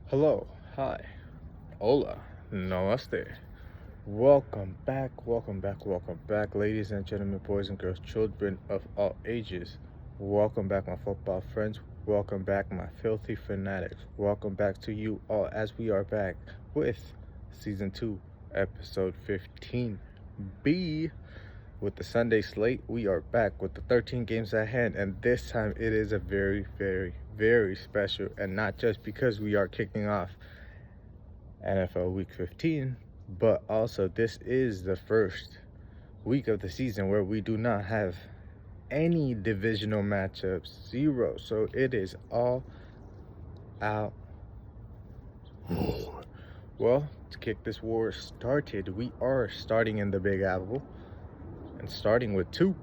Hello, hi, hola, namaste. Welcome back, ladies and gentlemen, boys and girls, children of all ages. Welcome back, my football friends. Welcome back, my filthy fanatics. Welcome back to you all as we are back with season 2, episode 15B. With the Sunday slate, we are back with the 13 games at hand, and this time it is a very, very, very special, and not just because we are kicking off NFL Week 15, but also this is the first week of the season where we do not have any divisional matchups, zero. So it is all out war. Well, to kick this war started, we are starting in the Big Apple and starting with two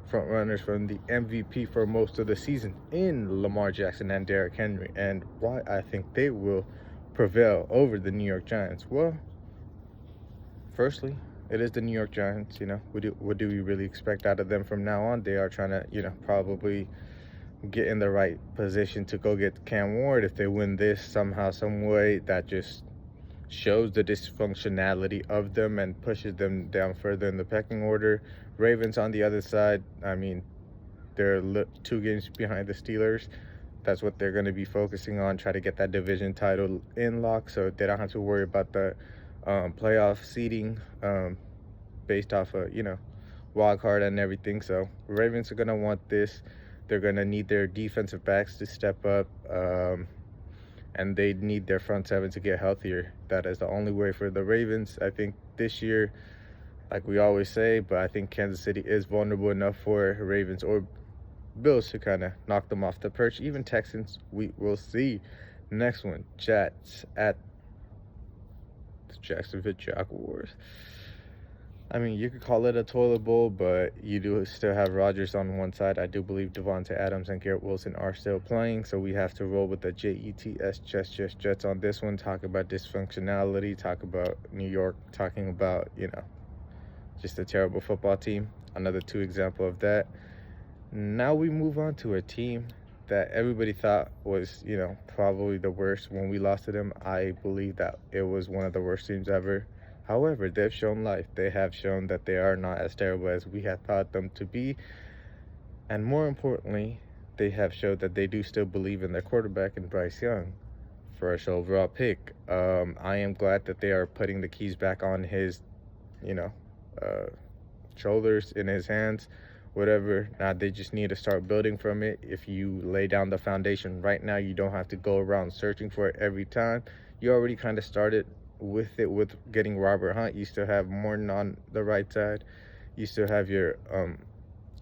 front runners from the MVP for most of the season in Lamar Jackson and Derrick Henry, and why I think they will prevail over the New York Giants. Well, firstly, it is the New York Giants. What do we really expect out of them from now on? They are trying to, probably get in the right position to go get Cam Ward. If they win this somehow, some way, that just shows the dysfunctionality of them and pushes them down further in the pecking order. Ravens on the other side, they're 2 games behind the Steelers. That's what they're going to be focusing on, try to get that division title in lock so they don't have to worry about the playoff seeding based off of, wild card and everything. So Ravens are going to want this. They're going to need their defensive backs to step up, and they need their front seven to get healthier. That is the only way for the Ravens. I think this year, like we always say, but I think Kansas City is vulnerable enough for Ravens or Bills to kind of knock them off the perch. Even Texans, we will see. Next one, Jets at the Jacksonville Jaguars. You could call it a toilet bowl, but you do still have Rodgers on one side. I do believe Devontae Adams and Garrett Wilson are still playing, so we have to roll with the Jets, Jets on this one. Talk about dysfunctionality, talk about New York, talking about, just a terrible football team. Another 2 example of that. Now we move on to a team that everybody thought was, probably the worst when we lost to them. I believe that it was one of the worst teams ever. However, they've shown life. They have shown that they are not as terrible as we had thought them to be. And more importantly, they have showed that they do still believe in their quarterback in Bryce Young, first overall pick. I am glad that they are putting the keys back on his, shoulders, in his hands, whatever. Now they just need to start building from it. If you lay down the foundation right now, you don't have to go around searching for it every time. You already kind of started with it with getting Robert Hunt. You still have Morton on the right side. You still have your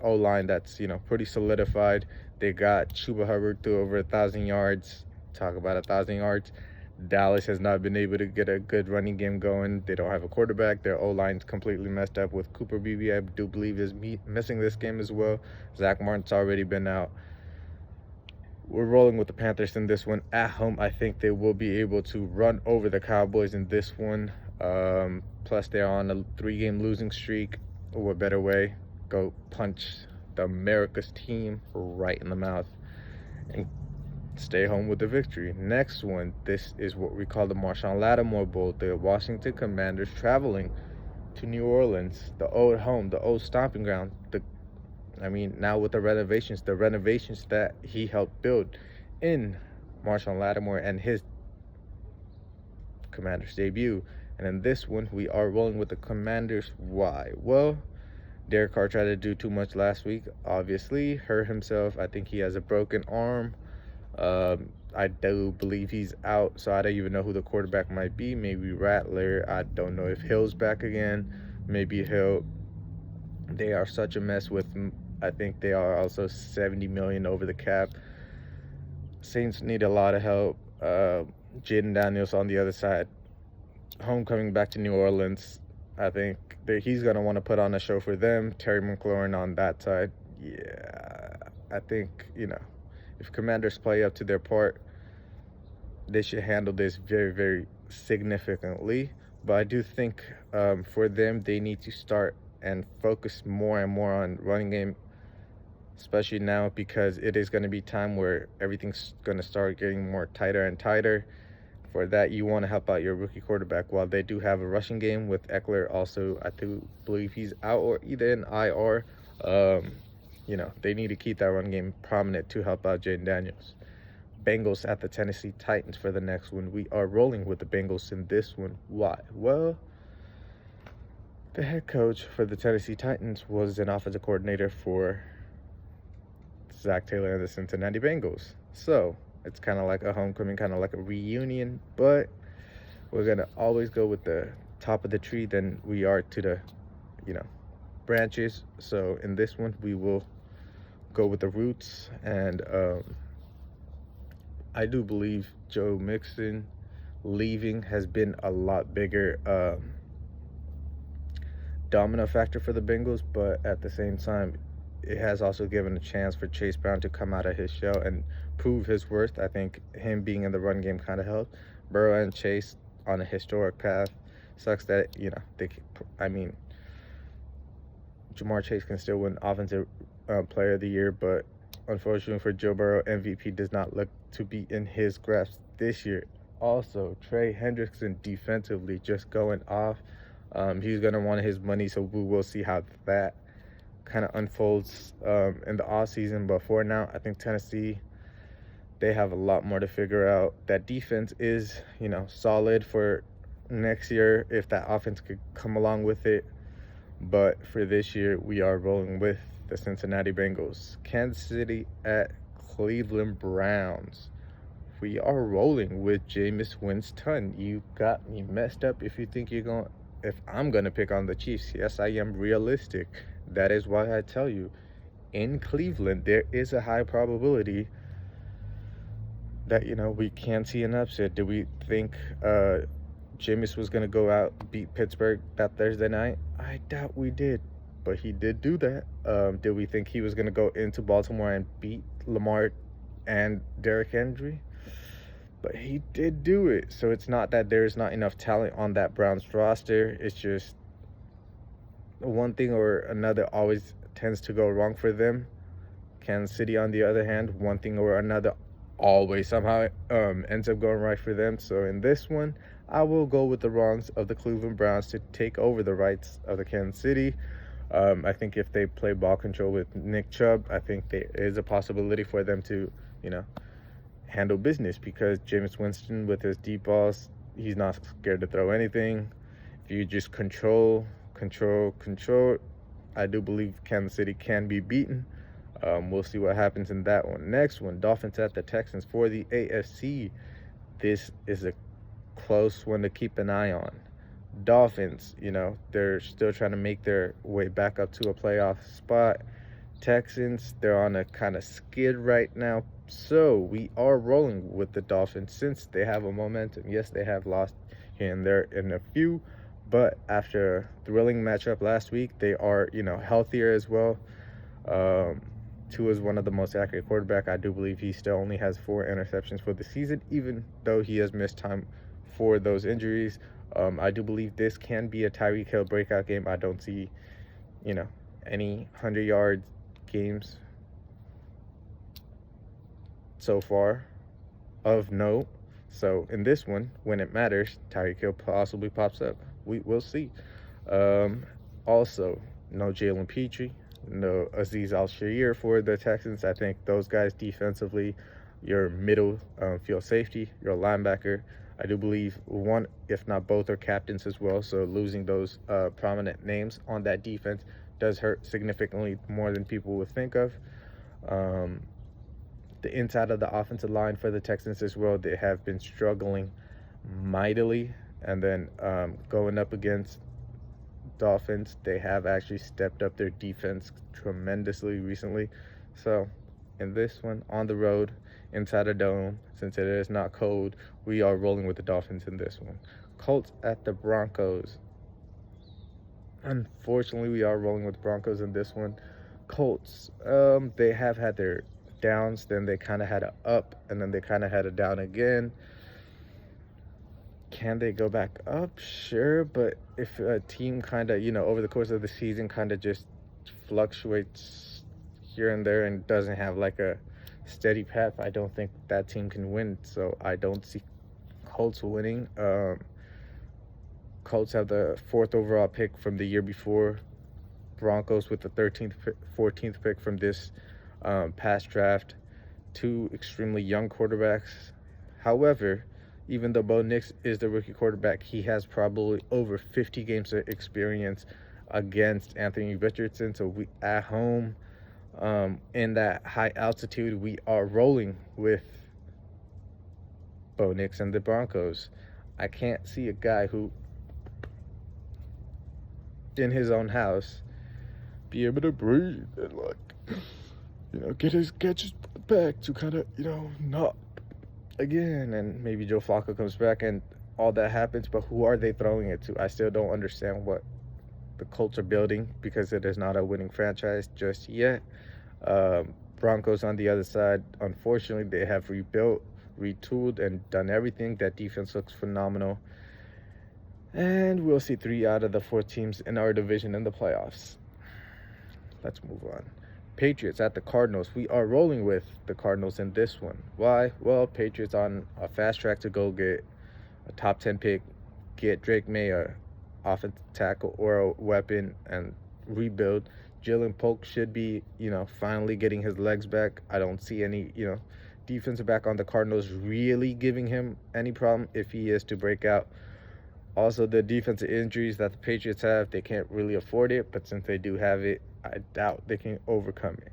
O-line that's, pretty solidified. They got Chuba Hubbard through over 1,000 yards. Talk about 1,000 yards. Dallas has not been able to get a good running game going. They don't have a quarterback. Their O-line's completely messed up with Cooper Beebe. I do believe is missing this game as well. Zach Martin's already been out. We're rolling with the Panthers in this one. At home, I think they will be able to run over the Cowboys in this one. Plus, they're on a 3-game losing streak. What better way? Go punch the America's team right in the mouth and stay home with the victory. Next one, this is what we call the Marshawn Lattimore Bowl. The Washington Commanders traveling to New Orleans, the old home, the old stomping ground. Now with the renovations that he helped build in Marshawn Lattimore and his Commanders debut. And in this one, we are rolling with the Commanders. Why? Well, Derek Carr tried to do too much last week, obviously. Hurt himself. I think he has a broken arm. I do believe he's out, so I don't even know who the quarterback might be. Maybe Rattler. I don't know if Hill's back again. Maybe Hill. They are such a mess with, I think they are also $70 million over the cap. Saints need a lot of help. Jaden Daniels on the other side. Homecoming back to New Orleans. I think he's going to want to put on a show for them. Terry McLaurin on that side. Yeah, I think, if Commanders play up to their part, they should handle this very, very significantly. But I do think for them, they need to start and focus more and more on running game, especially now because it is going to be time where everything's going to start getting more tighter and tighter. For that, you want to help out your rookie quarterback. While they do have a rushing game with Eckler, also I do believe he's out or either in IR. They need to keep that run game prominent to help out Jaden Daniels. Bengals at the Tennessee Titans for the next one. We are rolling with the Bengals in this one. Why? Well, the head coach for the Tennessee Titans was an offensive coordinator for Zach Taylor and the Cincinnati Bengals. So it's kind of like a homecoming, kind of like a reunion, but we're going to always go with the top of the tree than we are to the, branches. So in this one, we will go with the roots. And I do believe Joe Mixon leaving has been a lot bigger domino factor for the Bengals, but at the same time, it has also given a chance for Chase Brown to come out of his shell and prove his worth. I think him being in the run game kind of helped. Burrow and Chase on a historic path. Sucks that, Jamar Chase can still win Offensive Player of the Year, but unfortunately for Joe Burrow, MVP does not look to be in his grasp this year. Also, Trey Hendrickson defensively just going off. He's going to want his money, so we will see how that kind of unfolds in the offseason. But for now, I think Tennessee, they have a lot more to figure out. That defense is, solid for next year if that offense could come along with it. But for this year, we are rolling with the Cincinnati Bengals. Kansas City at Cleveland Browns. We are rolling with Jameis Winston. You got me messed up if you think if I'm going to pick on the Chiefs. Yes, I am realistic. That is why I tell you, in Cleveland, there is a high probability that, we can see an upset. Do we think Jameis was going to go out, beat Pittsburgh that Thursday night? I doubt we did, but he did do that. Did we think he was going to go into Baltimore and beat Lamar and Derrick Henry? But he did do it. So it's not that there's not enough talent on that Browns roster. It's just one thing or another always tends to go wrong for them. Kansas City, on the other hand, one thing or another always somehow ends up going right for them. So in this one, I will go with the wrongs of the Cleveland Browns to take over the rights of the Kansas City. I think if they play ball control with Nick Chubb, I think there is a possibility for them to, handle business, because Jameis Winston with his deep balls, he's not scared to throw anything. If you just control, I do believe Kansas City can be beaten. We'll see what happens in that one. Next one, Dolphins at the Texans for the AFC. This is a close one to keep an eye on. Dolphins, they're still trying to make their way back up to a playoff spot. Texans, they're on a kind of skid right now. So we are rolling with the Dolphins since they have a momentum. Yes, they have lost here and there in a few, but after a thrilling matchup last week, they are, healthier as well. Tua is one of the most accurate quarterback. I do believe he still only has 4 interceptions for the season, even though he has missed time for those injuries. I do believe this can be a Tyreek Hill breakout game. I don't see, any 100-yard games so far of note. So in this one, when it matters, Tyreek Hill possibly pops up. We'll see. Also, no Jalen Petrie, no Azeez Al-Shaair for the Texans. I think those guys defensively, your middle field safety, your linebacker, I do believe one, if not both, are captains as well. So losing those prominent names on that defense does hurt significantly more than people would think of. The inside of the offensive line for the Texans as well, they have been struggling mightily. And then going up against Dolphins, they have actually stepped up their defense tremendously recently. So in this one, on the road, inside a dome, since it is not cold, we are rolling with the Dolphins in this one. Colts at the Broncos. Unfortunately, we are rolling with the Broncos in this one. Colts, they have had their downs, then they kind of had a up, and then they kind of had a down again. Can they go back up? Sure, but if a team kind of, over the course of the season kind of just fluctuates here and there and doesn't have like a steady path, I don't think that team can win. So I don't see Colts winning. Colts have the 4th overall pick from the year before. Broncos with the 13th, 14th pick from this past draft. 2 extremely young quarterbacks. However, even though Bo Nix is the rookie quarterback, he has probably over 50 games of experience against Anthony Richardson. So we at home, in that high altitude, we are rolling with Bo Nix and the Broncos. I can't see a guy who, in his own house, be able to breathe and get his back to kind of not again, and maybe Joe Flacco comes back and all that happens. But who are they throwing it to? I still don't understand what the Colts are building, because it is not a winning franchise just yet. Broncos on the other side, unfortunately, they have rebuilt, retooled, and done everything. That defense looks phenomenal. And we'll see 3 out of the 4 teams in our division in the playoffs. Let's move on. Patriots at the Cardinals. We are rolling with the Cardinals in this one. Why? Well, Patriots on a fast track to go get a top 10 pick, get Drake May a offensive tackle or a weapon, and rebuild. Jalen Polk should be, finally getting his legs back. I don't see any, defensive back on the Cardinals really giving him any problem if he is to break out. Also, the defensive injuries that the Patriots have, they can't really afford it, but since they do have it, I doubt they can overcome it.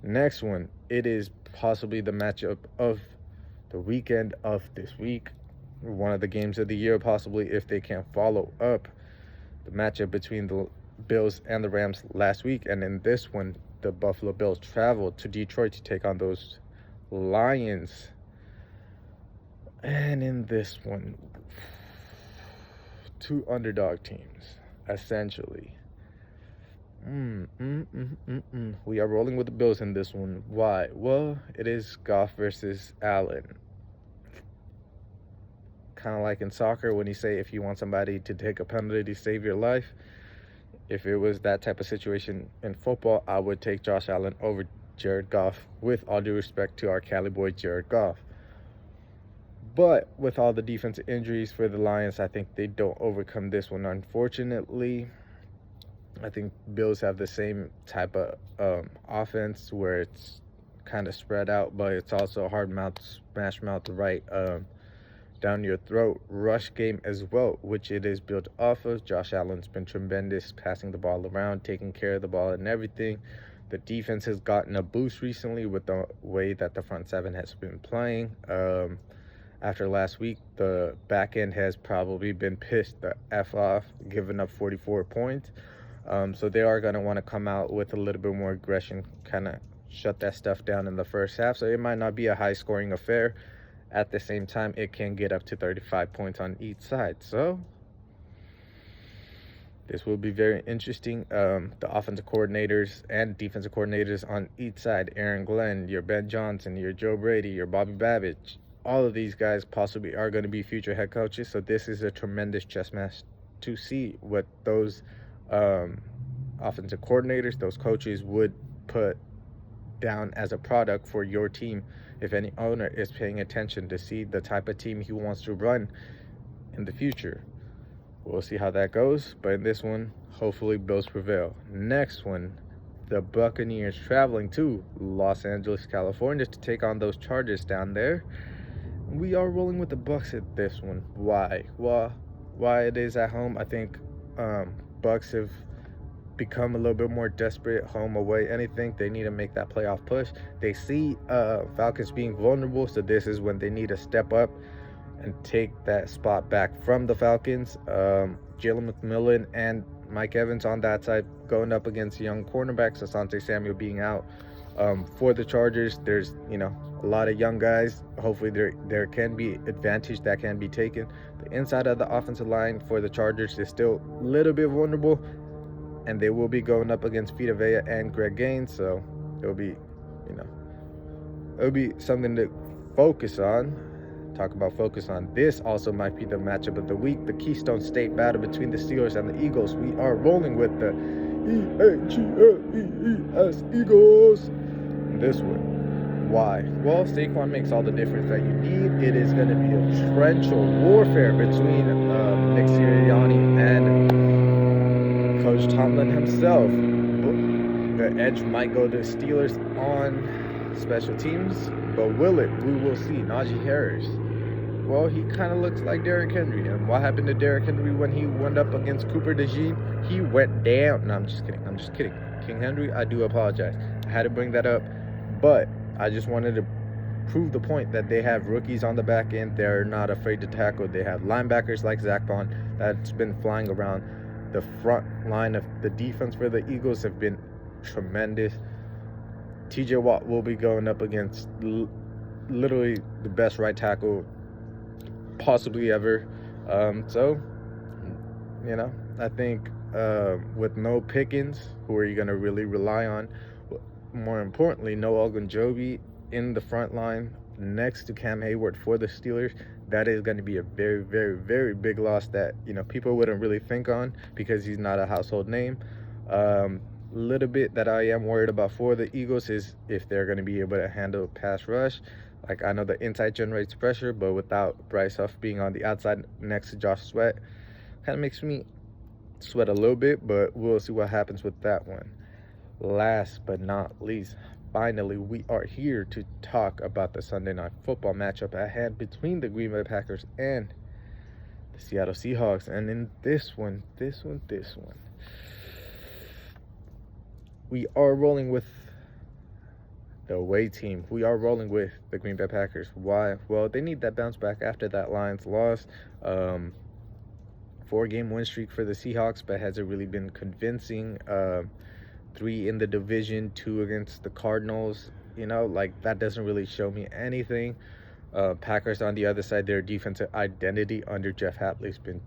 Next one, it is possibly the matchup of the weekend of this week. One of the games of the year, possibly, if they can follow up the matchup between the Bills and the Rams last week. And in this one, the Buffalo Bills traveled to Detroit to take on those Lions. And in this one, 2 underdog teams, essentially. We are rolling with the Bills in this one. Why? Well, it is Goff versus Allen. Kind of like in soccer when you say if you want somebody to take a penalty to save your life. If it was that type of situation in football, I would take Josh Allen over Jared Goff, with all due respect to our Cali boy Jared Goff. But with all the defensive injuries for the Lions, I think they don't overcome this one, unfortunately. I think Bills have the same type of offense where it's kind of spread out, but it's also a hard mouth, smash mouth, right down your throat rush game as well, which it is built off of. Josh Allen's been tremendous passing the ball around, taking care of the ball and everything. The defense has gotten a boost recently with the way that the front seven has been playing. After last week, the back end has probably been pissed the F off, giving up 44 points. So they are going to want to come out with a little bit more aggression, kind of shut that stuff down in the first half. So it might not be a high-scoring affair. At the same time, it can get up to 35 points on each side. So this will be very interesting. The offensive coordinators and defensive coordinators on each side, Aaron Glenn, your Ben Johnson, your Joe Brady, your Bobby Babbage, all of these guys possibly are going to be future head coaches. So this is a tremendous chess match to see what those offensive coordinators, those coaches would put down as a product for your team if any owner is paying attention to see the type of team he wants to run in the future. We'll see how that goes, but in this one, hopefully Bills prevail. Next one, the Buccaneers traveling to Los Angeles, California to take on those Chargers down there. We are rolling with the Bucs at this one. Why? Well, why it is at home, I think Bucs have become a little bit more desperate, home, away, anything. They need to make that playoff push. They see Falcons being vulnerable, so this is when they need to step up and take that spot back from the Falcons. Jalen McMillan and Mike Evans on that side going up against young cornerbacks, Asante Samuel being out. For the Chargers, there's a lot of young guys. Hopefully there can be advantage that can be taken. The inside of the offensive line for the Chargers is still a little bit vulnerable, and they will be going up against Vita Vea and Greg Gaines, so it'll be something to focus on. Talk about focus on. This also might be the matchup of the week, the Keystone State battle between the Steelers and the Eagles. We are rolling with the Eagles in this one. Why? Well, Saquon makes all the difference that you need. It is going to be a torrential warfare between Nick Sirianni and Coach Tomlin himself. The edge might go to Steelers on special teams, but will it? We will see. Najee Harris. Well, he kind of looks like Derrick Henry. And what happened to Derrick Henry when he went up against Cooper DeJean? He went down. No, I'm just kidding. King Henry, I do apologize. I had to bring that up. But I just wanted to prove the point that they have rookies on the back end. They're not afraid to tackle. They have linebackers like Zach Bond that's been flying around. The front line of the defense for the Eagles have been tremendous. TJ Watt will be going up against literally the best right tackle possibly ever. So, I think with no Pickens, who are you going to really rely on? More importantly, no Ogunjobi in the front line next to Cam Hayward for the Steelers. That is going to be a very, very, very big loss that, people wouldn't really think on because he's not a household name. Little bit that I am worried about for the Eagles is if they're going to be able to handle pass rush. Like, I know the inside generates pressure, but without Bryce Huff being on the outside next to Josh Sweat, kind of makes me sweat a little bit, but we'll see what happens with that one. Last but not least, finally, we are here to talk about the Sunday Night Football matchup at hand between the Green Bay Packers and the Seattle Seahawks. And in this one, we are rolling with the away team. We are rolling with the Green Bay Packers. Why? Well, they need that bounce back after that Lions loss. 4-game win streak for the Seahawks, but hasn't really been convincing. 3 in the division, 2 against the Cardinals. That doesn't really show me anything. Packers on the other side, their defensive identity under Jeff Hatley's been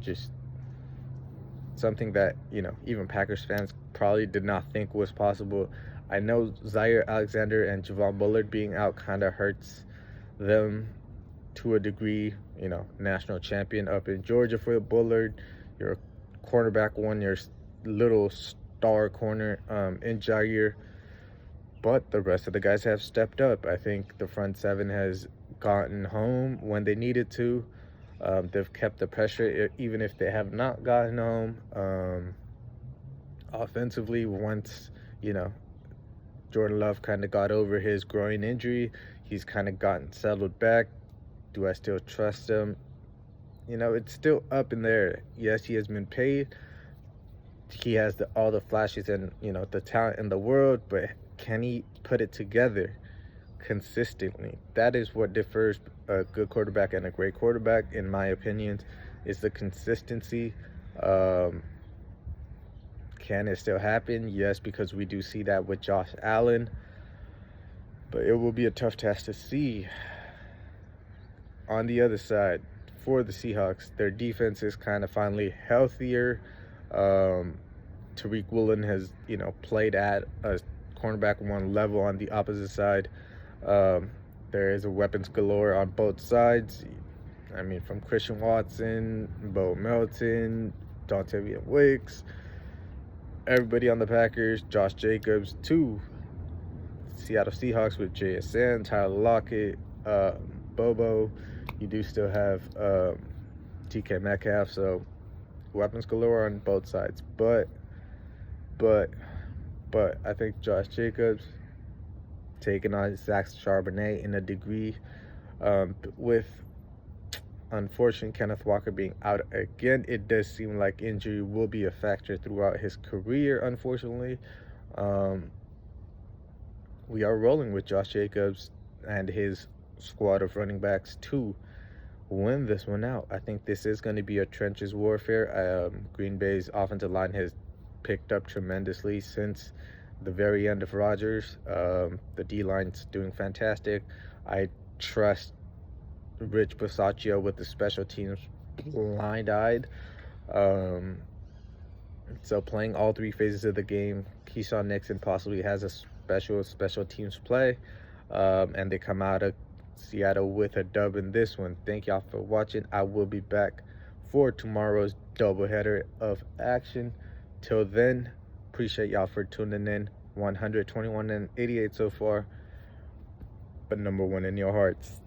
just something that, even Packers fans probably did not think was possible. I know Zaire Alexander and Javon Bullard being out kind of hurts them to a degree. National champion up in Georgia for Bullard. Your cornerback won your little star corner in Jair. But the rest of the guys have stepped up. I think the front seven has gotten home when they needed to. They've kept the pressure even if they have not gotten home. Offensively, once, Jordan Love kind of got over his groin injury, he's kind of gotten settled back. Do I still trust him? It's still up in there. Yes, he has been paid. He has all the flashes and, the talent in the world, but can he put it together consistently? That is what differs a good quarterback and a great quarterback, in my opinion, is the consistency. Can it still happen? Yes, because we do see that with Josh Allen. But it will be a tough test to see. On the other side, for the Seahawks, their defense is kind of finally healthier. Tariq Woolen has, played at a cornerback 1 level on the opposite side. There is a weapons galore on both sides. From Christian Watson, Bo Melton, Dontavian Wicks, everybody on the Packers, Josh Jacobs, to Seattle Seahawks with JSN, Tyler Lockett, Bobo. You do still have DK Metcalf, so weapons galore on both sides. But I think Josh Jacobs taking on Zach Charbonnet in a degree, with unfortunate Kenneth Walker being out again. It does seem like injury will be a factor throughout his career, unfortunately. We are rolling with Josh Jacobs and his squad of running backs to win this one out. I think this is going to be a trenches warfare. Green Bay's offensive line has picked up tremendously since the very end of Rodgers. The D-line's doing fantastic. I trust Rich Bisaccia with the special teams blind-eyed. So playing all 3 phases of the game, Keyshawn Nixon possibly has a special teams play, and they come out of Seattle with a dub in this one. Thank y'all for watching. I will be back for tomorrow's doubleheader of action. Till then, appreciate y'all for tuning in. 121 and 88 so far. but number one in your hearts.